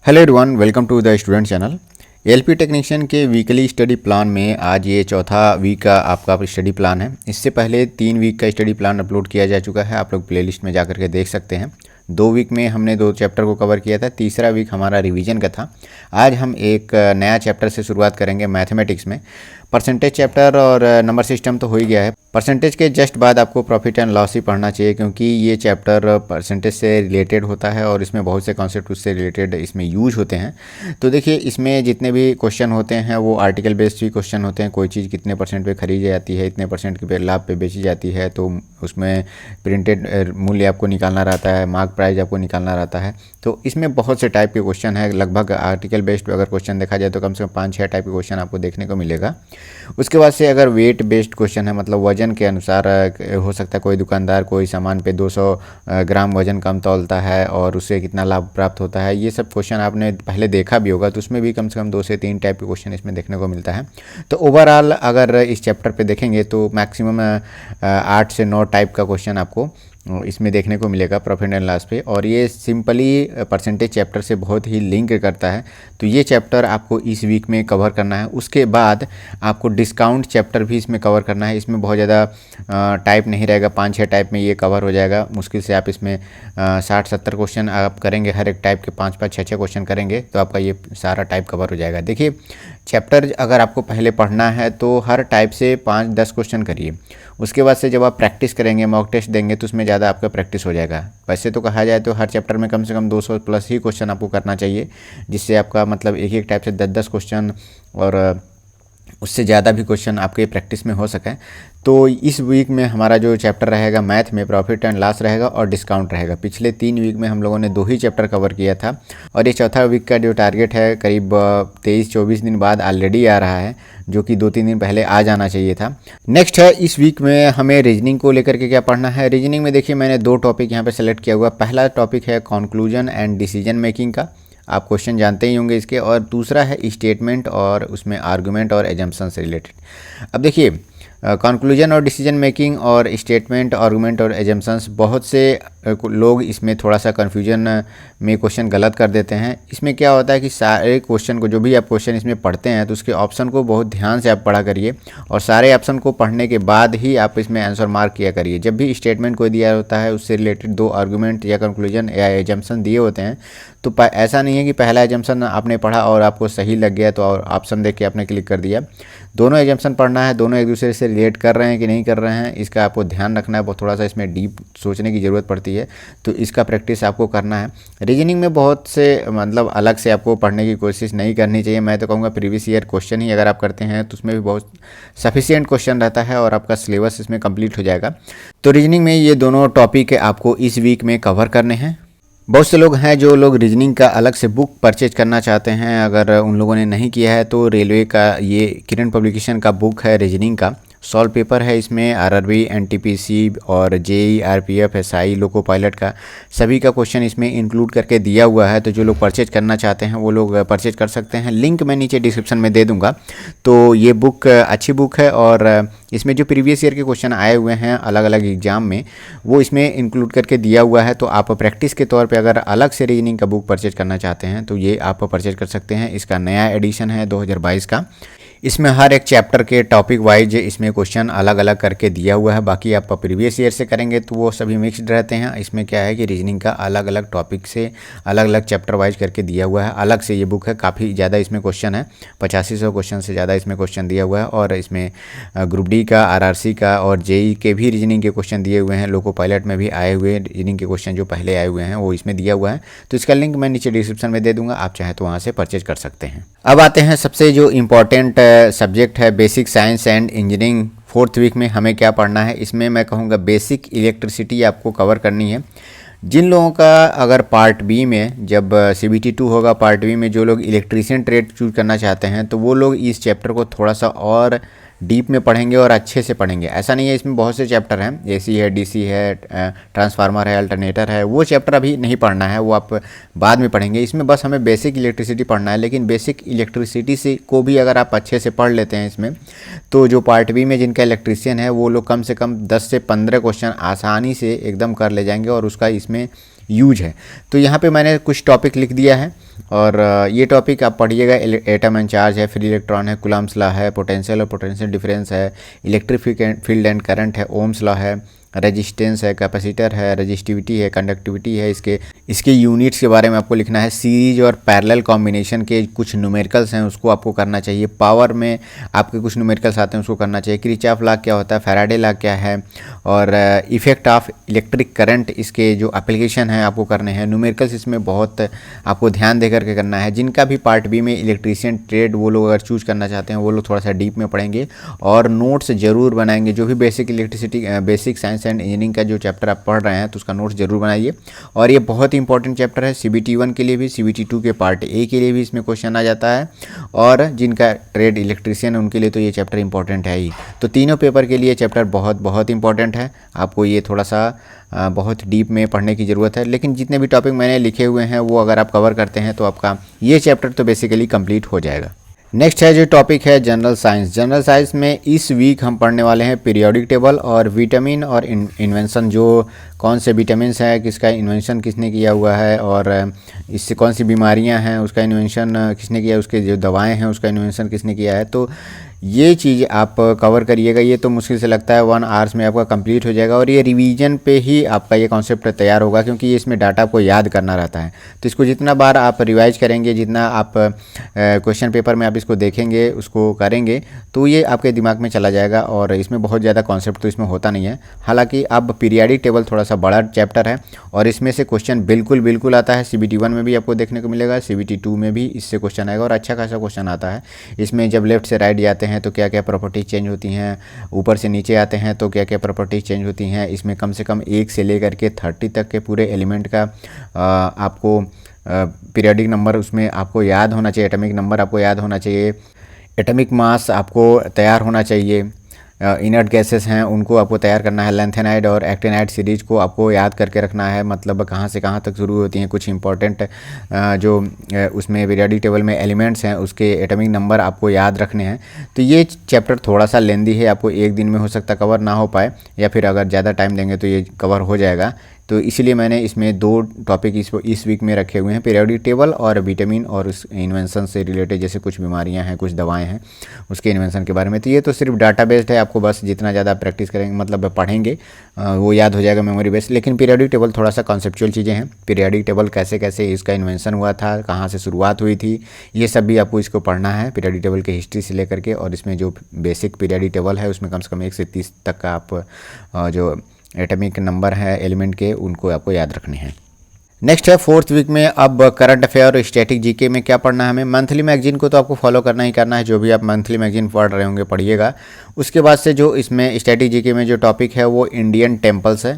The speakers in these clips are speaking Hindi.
Hello everyone, welcome to the student channel. LP technician के वीकली स्टडी प्लान में आज ये चौथा वीक का आपका स्टडी प्लान है। इससे पहले 3 वीक का स्टडी प्लान अपलोड किया जा चुका है, आप लोग प्लेलिस्ट में जाकर के देख सकते हैं। 2 वीक में हमने 2 चैप्टर को कवर किया था, तीसरा वीक हमारा रिवीजन का था। आज हम एक नया चैप्टर से शुरुआत करेंगे मैथमेटिक्स में। परसेंटेज चैप्टर और नंबर सिस्टम तो हो ही गया है। परसेंटेज के जस्ट बाद आपको प्रॉफिट एंड लॉस ही पढ़ना चाहिए, क्योंकि ये चैप्टर परसेंटेज से रिलेटेड होता है और इसमें बहुत से कॉन्सेप्ट उससे रिलेटेड इसमें यूज होते हैं। तो देखिए, इसमें जितने भी क्वेश्चन होते हैं वो आर्टिकल बेस्ड भी क्वेश्चन होते हैं। कोई चीज़ कितने परसेंट पे खरीदी जाती है, इतने परसेंट के लाभ पे बेची जाती है, तो उसमें प्रिंटेड मूल्य आपको निकालना रहता है, मार्क प्राइस आपको निकालना रहता है। तो इसमें बहुत से टाइप के क्वेश्चन है। लगभग आर्टिकल बेस्ड अगर क्वेश्चन देखा जाए तो कम से कम 5-6 टाइप के क्वेश्चन आपको देखने को मिलेगा। उसके बाद से अगर वेट बेस्ड क्वेश्चन है, मतलब वजन के अनुसार हो सकता है कोई दुकानदार कोई सामान पे 200 ग्राम वजन कम तौलता है और उससे कितना लाभ प्राप्त होता है, ये सब क्वेश्चन आपने पहले देखा भी होगा। तो उसमें भी कम से कम 2 से 3 टाइप के क्वेश्चन इसमें देखने को मिलता है। तो ओवरऑल अगर इस चैप्टर पे देखेंगे तो मैक्सिमम 8 से 9 टाइप का क्वेश्चन आपको इसमें देखने को मिलेगा प्रॉफिट एंड लॉस पे। और ये सिंपली परसेंटेज चैप्टर से बहुत ही लिंक करता है। तो ये चैप्टर आपको इस वीक में कवर करना है। उसके बाद आपको डिस्काउंट चैप्टर भी इसमें कवर करना है। इसमें बहुत ज़्यादा टाइप नहीं रहेगा, 5-6 टाइप में ये कवर हो जाएगा। मुश्किल से आप इसमें 60-70 क्वेश्चन आप करेंगे, हर एक टाइप के 5-5, 6-6 क्वेश्चन करेंगे तो आपका ये सारा टाइप कवर हो जाएगा। देखिए, चैप्टर अगर आपको पहले पढ़ना है तो हर टाइप से 5-10 क्वेश्चन करिए। उसके बाद से जब आप प्रैक्टिस करेंगे, मॉक टेस्ट देंगे, तो उसमें ज़्यादा आपका प्रैक्टिस हो जाएगा। वैसे तो कहा जाए तो हर चैप्टर में कम से कम 200 प्लस ही क्वेश्चन आपको करना चाहिए, जिससे आपका मतलब एक टाइप से 10-10 क्वेश्चन और उससे ज़्यादा भी क्वेश्चन आपके प्रैक्टिस में हो सकें। तो इस वीक में हमारा जो चैप्टर रहेगा मैथ में प्रॉफिट एंड लॉस रहेगा और डिस्काउंट रहेगा। पिछले 3 वीक में हम लोगों ने 2 ही चैप्टर कवर किया था और ये चौथा वीक का जो टारगेट है करीब 23-24 दिन बाद ऑलरेडी आ रहा है, जो कि 2-3 दिन पहले आ जाना चाहिए था। नेक्स्ट है, इस वीक में हमें रीजनिंग को लेकर के क्या पढ़ना है। रीजनिंग में देखिए, मैंने 2 टॉपिक यहाँ पर सेलेक्ट किया हुआ। पहला टॉपिक है कंक्लूजन एंड डिसीजन मेकिंग का, आप क्वेश्चन जानते ही होंगे इसके। और दूसरा है स्टेटमेंट और उसमें आर्गुमेंट और एजम्पशन से रिलेटेड। अब देखिए, कंक्लूजन और डिसीजन मेकिंग और स्टेटमेंट, आर्गुमेंट और एजम्पशंस, बहुत से लोग इसमें थोड़ा सा कन्फ्यूजन में क्वेश्चन गलत कर देते हैं। इसमें क्या होता है कि सारे क्वेश्चन को, जो भी आप क्वेश्चन इसमें पढ़ते हैं, तो उसके ऑप्शन को बहुत ध्यान से आप पढ़ा करिए और सारे ऑप्शन को पढ़ने के बाद ही आप इसमें आंसर मार्क किया करिए। जब भी स्टेटमेंट कोई दिया होता है, उससे रिलेटेड 2 आर्गुमेंट या कंक्लूजन या एजम्पशन दिए होते हैं, तो ऐसा नहीं है कि पहला एजम्पशन आपने पढ़ा और आपको सही लग गया तो और ऑप्शन देख के आपने क्लिक कर दिया। दोनों एजम्पशन पढ़ना है, दोनों एक दूसरे से रिलेट कर रहे हैं कि नहीं कर रहे हैं, इसका आपको ध्यान रखना है। बहुत थोड़ा सा इसमें डीप सोचने की ज़रूरत पड़ती है, तो इसका प्रैक्टिस आपको करना है। रीजनिंग में बहुत से मतलब अलग से आपको पढ़ने की कोशिश नहीं करनी चाहिए। मैं तो कहूँगा प्रीवियस ईयर क्वेश्चन ही अगर आप करते हैं तो उसमें भी बहुत सफिशिएंट क्वेश्चन रहता है और आपका सिलेबस इसमें कंप्लीट हो जाएगा। तो रीजनिंग में ये दोनों टॉपिक आपको इस वीक में कवर करने हैं। बहुत से लोग हैं जो लोग रीजनिंग का अलग से बुक परचेज करना चाहते हैं। अगर उन लोगों ने नहीं किया है तो रेलवे का ये किरण पब्लिकेशन का बुक है रीजनिंग का, सॉल्व पेपर है। इसमें आरआरबी, एनटीपीसी और JE, RPF, SI, loco pilot का सभी का क्वेश्चन इसमें इंक्लूड करके दिया हुआ है। तो जो लोग परचेज करना चाहते हैं वो लोग परचेज कर सकते हैं। लिंक मैं नीचे डिस्क्रिप्शन में दे दूंगा। तो ये बुक अच्छी बुक है और इसमें जो प्रीवियस ईयर के क्वेश्चन आए हुए हैं अलग अलग एग्जाम में, वो इसमें इंक्लूड करके दिया हुआ है। तो आप प्रैक्टिस के तौर पे अगर अलग से रीजनिंग का बुक परचेज करना चाहते हैं तो ये आप परचेज कर सकते हैं। इसका नया एडिशन है 2022 का। इसमें हर एक चैप्टर के टॉपिक वाइज इसमें क्वेश्चन अलग अलग करके दिया हुआ है। बाकी आप प्रीवियस ईयर से करेंगे तो वो सभी मिक्स्ड रहते हैं। इसमें क्या है कि रीजनिंग का अलग अलग टॉपिक से अलग अलग चैप्टर वाइज करके दिया हुआ है। अलग से ये बुक है, काफ़ी ज़्यादा इसमें क्वेश्चन है, 8500 क्वेश्चन से ज़्यादा इसमें क्वेश्चन दिया हुआ है। और इसमें ग्रुप डी का, आरआरसी का और जेई के भी रीजनिंग के क्वेश्चन दिए हुए हैं। लोको पायलट में भी आए हुए रीजनिंग के क्वेश्चन जो पहले आए हुए हैं वो इसमें दिया हुआ है। तो इसका लिंक मैं नीचे डिस्क्रिप्शन में दे दूँगा, आप चाहें तो वहाँ से परचेज कर सकते हैं। अब आते हैं सबसे जो इम्पॉर्टेंट सब्जेक्ट है basic science and engineering. 4th week में हमें क्या पढ़ना है, इसमें मैं कहूँगा बेसिक इलेक्ट्रिसिटी आपको कवर करनी है। जिन लोगों का अगर पार्ट बी में, जब CBT 2 होगा पार्ट बी में, जो लोग इलेक्ट्रीशियन ट्रेड चूज करना चाहते हैं तो वो लोग इस चैप्टर को थोड़ा सा और डीप में पढ़ेंगे और अच्छे से पढ़ेंगे। ऐसा नहीं है, इसमें बहुत से चैप्टर हैं, AC है, DC है, ट्रांसफार्मर है, अल्टरनेटर है। वो चैप्टर अभी नहीं पढ़ना है, वो आप बाद में पढ़ेंगे। इसमें बस हमें बेसिक इलेक्ट्रिसिटी पढ़ना है। लेकिन बेसिक इलेक्ट्रिसिटी से को भी अगर आप अच्छे से पढ़ लेते हैं इसमें, तो जो पार्ट बी में जिनका इलेक्ट्रीशियन है वो लोग कम से कम 10 से 15 क्वेश्चन आसानी से एकदम कर ले जाएंगे और उसका इसमें यूज है। तो यहाँ पे मैंने कुछ टॉपिक लिख दिया है और ये टॉपिक आप पढ़िएगा। एटम एंड चार्ज है, फ्री इलेक्ट्रॉन है, कूलम्ब्स लॉ है, पोटेंशियल और पोटेंशियल डिफरेंस है, इलेक्ट्रिक फील्ड एंड करंट है, ओम्स लॉ है, रेजिस्टेंस है, कैपेसिटर है, रेजिस्टिविटी है, कंडक्टिविटी है, इसके यूनिट्स के बारे में आपको लिखना है। सीरीज और पैरेलल कॉम्बिनेशन के कुछ न्यूमेरिकल्स हैं उसको आपको करना चाहिए। पावर में आपके कुछ न्यूमेरिकल्स आते हैं उसको करना चाहिए। किरचॉफ लॉ क्या होता है, फैराडे लॉ क्या है, और इफेक्ट ऑफ इलेक्ट्रिक करंट, इसके जो एप्लीकेशन है आपको करने हैं। न्यूमेरिकल्स इसमें बहुत आपको ध्यान दे करके करना है। जिनका भी पार्ट बी में इलेक्ट्रीशियन ट्रेड वो लोग अगर चूज करना चाहते हैं वो लोग थोड़ा सा डीप में पढ़ेंगे और नोट्स जरूर बनाएंगे। जो भी basic electricity basic science and engineering का जो चैप्टर आप पढ़ रहे हैं तो उसका नोट्स जरूर बनाइए। और ये बहुत ही इंपॉर्टेंट चैप्टर है, CBT 1 के लिए भी, CBT 2 के पार्ट ए के लिए भी इसमें क्वेश्चन आ जाता है, और जिनका ट्रेड इलेक्ट्रीशियन है उनके लिए तो ये चैप्टर इंपॉर्टेंट है ही। तो तीनों पेपर के लिए चैप्टर बहुत बहुत इंपॉर्टेंट है। आपको ये थोड़ा सा बहुत डीप में पढ़ने की ज़रूरत है, लेकिन जितने भी टॉपिक मैंने लिखे हुए हैं वो अगर आप कवर करते हैं तो आपका ये चैप्टर तो बेसिकली कंप्लीट हो जाएगा। नेक्स्ट है जो टॉपिक है जनरल साइंस। जनरल साइंस में इस वीक हम पढ़ने वाले हैं पीरियोडिक टेबल और विटामिन और इन्वेंशन, जो कौन से विटामिन है, किसका इन्वेंशन किसने किया हुआ है, और इससे कौन सी बीमारियां हैं उसका इन्वेंशन किसने किया, उसके जो दवाएं हैं उसका इन्वेंशन किसने किया है। तो ये चीज़ आप कवर करिएगा। ये तो मुश्किल से लगता है 1 आवर्स में आपका कंप्लीट हो जाएगा, और ये रिवीजन पे ही आपका ये कॉन्सेप्ट तैयार होगा, क्योंकि ये इसमें डाटा आपको याद करना रहता है। तो इसको जितना बार आप रिवाइज करेंगे, जितना आप क्वेश्चन पेपर में आप इसको देखेंगे, उसको करेंगे, तो ये आपके दिमाग में चला जाएगा। और इसमें बहुत ज़्यादा कॉन्सेप्ट तो इसमें होता नहीं है। हालांकि अब पीरियाडिक टेबल थोड़ा सा बड़ा चैप्टर है और इसमें से क्वेश्चन बिल्कुल आता है। CBT 1 में भी आपको देखने को मिलेगा, CBT 2 में भी इससे क्वेश्चन आएगा और अच्छा खासा क्वेश्चन आता है। इसमें जब लेफ्ट से राइट जाते हैं तो क्या क्या प्रॉपर्टीज चेंज होती हैं, ऊपर से नीचे आते हैं तो क्या क्या प्रॉपर्टीज चेंज होती हैं। इसमें कम से कम 1 से लेकर के 30 तक के पूरे एलिमेंट का आपको पीरियोडिक नंबर उसमें आपको याद होना चाहिए, एटॉमिक नंबर आपको याद होना चाहिए, एटॉमिक मास आपको तैयार होना चाहिए, इनर्ट गैसेस हैं उनको आपको तैयार करना है। लैंथेनाइड और एक्टिनाइड सीरीज को आपको याद करके रखना है, मतलब कहाँ से कहाँ तक शुरू होती हैं। कुछ इंपॉर्टेंट जो उसमें पीरियोडिक टेबल में एलिमेंट्स हैं उसके एटॉमिक नंबर आपको याद रखने हैं। तो ये चैप्टर थोड़ा सा लेंदी है, आपको एक दिन में हो सकता कवर ना हो पाए, या फिर अगर ज़्यादा टाइम देंगे तो ये कवर हो जाएगा। तो इसलिए मैंने इसमें 2 टॉपिक इस वीक में रखे हुए हैं, पीरियोडिक टेबल और विटामिन और उस इन्वेंशन से रिलेटेड, जैसे कुछ बीमारियां हैं, कुछ दवाएं हैं, उसके इन्वेंशन के बारे में। तो ये तो सिर्फ डाटा बेस्ड है, आपको बस जितना ज़्यादा प्रैक्टिस करेंगे, मतलब पढ़ेंगे, वो याद हो जाएगा मेमोरी बेस्ड। लेकिन पीरियोडिक टेबल थोड़ा सा कॉन्सेप्चुअल चीज़ें हैं। पीरियोडिक टेबल कैसे कैसे इसका इन्वेंशन हुआ था, कहाँ से शुरुआत हुई थी, ये सब भी आपको इसको पढ़ना है, पीरियोडिक टेबल की हिस्ट्री से लेकर के। और इसमें जो बेसिक पीरियोडिक टेबल है उसमें कम से कम 1 से 30 तक का आप जो एटॉमिक नंबर है एलिमेंट के उनको आपको याद रखने हैं। नेक्स्ट है 4th वीक में अब करंट अफेयर और स्टैटिक जीके में क्या पढ़ना है हमें। मंथली मैगजीन को तो आपको फॉलो करना ही करना है, जो भी आप मंथली मैगजीन पढ़ रहे होंगे पढ़िएगा। उसके बाद से जो इसमें स्टैटिक जीके में जो टॉपिक है वो इंडियन टेम्पल्स है,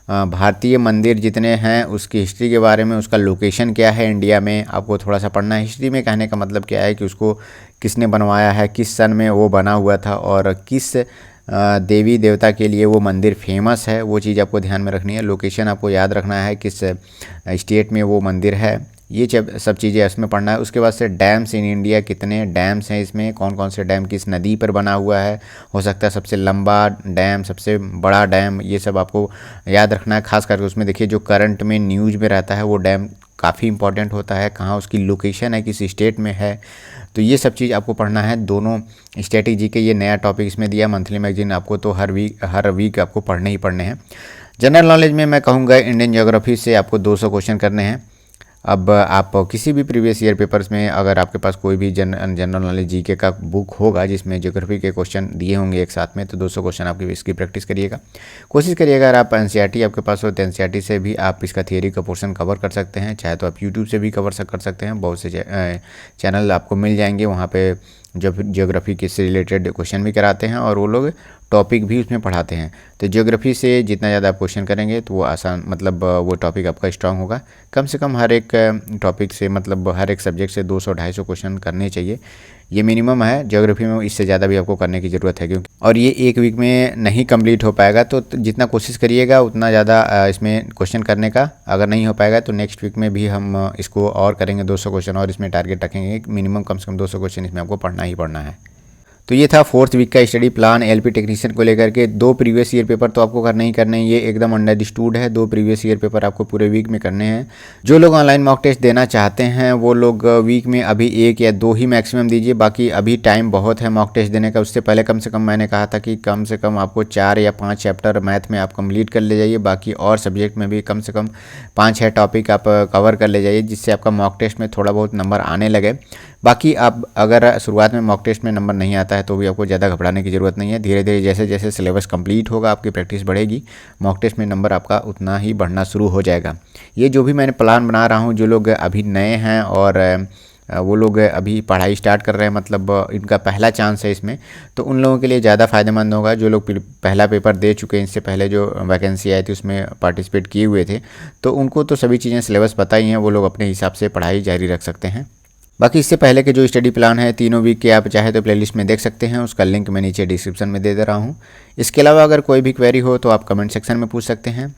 भारतीय मंदिर जितने हैं उसकी हिस्ट्री के बारे में, उसका लोकेशन क्या है इंडिया में, आपको थोड़ा सा पढ़ना है। हिस्ट्री में कहने का मतलब क्या है कि उसको किसने बनवाया है, किस सन में वो बना हुआ था, और किस देवी देवता के लिए वो मंदिर फेमस है, वो चीज़ आपको ध्यान में रखनी है। लोकेशन आपको याद रखना है, किस स्टेट में वो मंदिर है, ये सब चीज़ें इसमें पढ़ना है। उसके बाद से डैम्स इन इंडिया, कितने डैम्स हैं इसमें, कौन कौन से डैम किस नदी पर बना हुआ है, हो सकता है सबसे लंबा डैम, सबसे बड़ा डैम, ये सब आपको याद रखना है। खास करके उसमें देखिए जो करंट में न्यूज़ में रहता है वो डैम काफ़ी इंपॉर्टेंट होता है, कहाँ उसकी लोकेशन है, किस स्टेट में है, तो ये सब चीज़ आपको पढ़ना है। दोनों स्टैटिक जीके ये नया टॉपिक इसमें दिया मंथली मैगजीन, आपको तो हर वीक आपको पढ़ने ही पढ़ने हैं। जनरल नॉलेज में मैं कहूँगा इंडियन ज्योग्राफी से आपको 200 क्वेश्चन करने हैं। अब आप किसी भी प्रीवियस ईयर पेपर्स में अगर आपके पास कोई भी जनरल नॉलेज जीके का बुक होगा जिसमें ज्योग्राफी के क्वेश्चन दिए होंगे एक साथ में, तो 200 क्वेश्चन आपकी इसकी प्रैक्टिस करिएगा। कोशिश करिएगा अगर आप एनसीईआरटी आपके पास हो तो एनसीईआरटी से भी आप इसका थियरी का पोर्शन कवर कर सकते हैं, चाहे तो आप यूट्यूब से भी कवर कर सकते हैं। बहुत से चैनल आपको मिल जाएंगे, वहाँ पर जब ज्योग्राफी के से रिलेटेड क्वेश्चन भी कराते हैं और वो लोग टॉपिक भी उसमें पढ़ाते हैं। तो ज्योग्राफी से जितना ज़्यादा आप क्वेश्चन करेंगे तो वो आसान, मतलब वो टॉपिक आपका स्ट्रांग होगा। कम से कम हर एक टॉपिक से, मतलब हर एक सब्जेक्ट से 200-250 क्वेश्चन करने चाहिए, ये मिनिमम है। ज्योग्राफी में इससे ज़्यादा भी आपको करने की ज़रूरत है, क्योंकि और ये एक वीक में नहीं कंप्लीट हो पाएगा। तो जितना कोशिश करिएगा उतना ज़्यादा इसमें क्वेश्चन करने का। अगर नहीं हो पाएगा तो नेक्स्ट वीक में भी हम इसको और करेंगे, 200 क्वेश्चन और इसमें टारगेट रखेंगे। मिनिमम कम से कम 200 क्वेश्चन इसमें आपको पढ़ना ही पढ़ना है। तो ये था 4th वीक का स्टडी प्लान एलपी टेक्नीशियन को लेकर के। 2 प्रीवियस ईयर पेपर तो आपको करने ही करने हैं, ये एकदम अंडरस्टूड है। 2 प्रीवियस ईयर पेपर आपको पूरे वीक में करने हैं। जो लोग ऑनलाइन मॉक टेस्ट देना चाहते हैं वो लोग वीक में अभी 1 या 2 ही मैक्सिमम दीजिए, बाकी अभी टाइम बहुत है मॉक टेस्ट देने का। उससे पहले कम से कम मैंने कहा था कि कम से कम आपको 4 या 5 चैप्टर मैथ में आप कंप्लीट कर ले जाइए, बाकी और सब्जेक्ट में भी कम से कम 5-6 टॉपिक आप कवर कर ले जाइए, जिससे आपका मॉक टेस्ट में थोड़ा बहुत नंबर आने लगे। बाकी अब अगर शुरुआत में मॉक टेस्ट में नंबर नहीं आता है तो भी आपको ज़्यादा घबराने की ज़रूरत नहीं है। धीरे धीरे जैसे जैसे सिलेबस कंप्लीट होगा, आपकी प्रैक्टिस बढ़ेगी, मॉक टेस्ट में नंबर आपका उतना ही बढ़ना शुरू हो जाएगा। ये जो भी मैंने प्लान बना रहा हूँ, जो लोग अभी नए हैं और वो लोग अभी पढ़ाई स्टार्ट कर रहे हैं, मतलब इनका पहला चांस है इसमें, तो उन लोगों के लिए ज़्यादा फ़ायदेमंद होगा। जो लोग पहला पेपर दे चुके हैं, इससे पहले जो वैकेंसी आई थी उसमें पार्टिसिपेट किए हुए थे, तो उनको तो सभी चीज़ें सिलेबस पता ही हैं, वो लोग अपने हिसाब से पढ़ाई जारी रख सकते हैं। बाकी इससे पहले के जो स्टडी प्लान है तीनों वीक के, आप चाहे तो प्लेलिस्ट में देख सकते हैं, उसका लिंक मैं नीचे डिस्क्रिप्शन में दे दे रहा हूँ। इसके अलावा अगर कोई भी क्वेरी हो तो आप कमेंट सेक्शन में पूछ सकते हैं।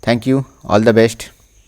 Thank you, all the best.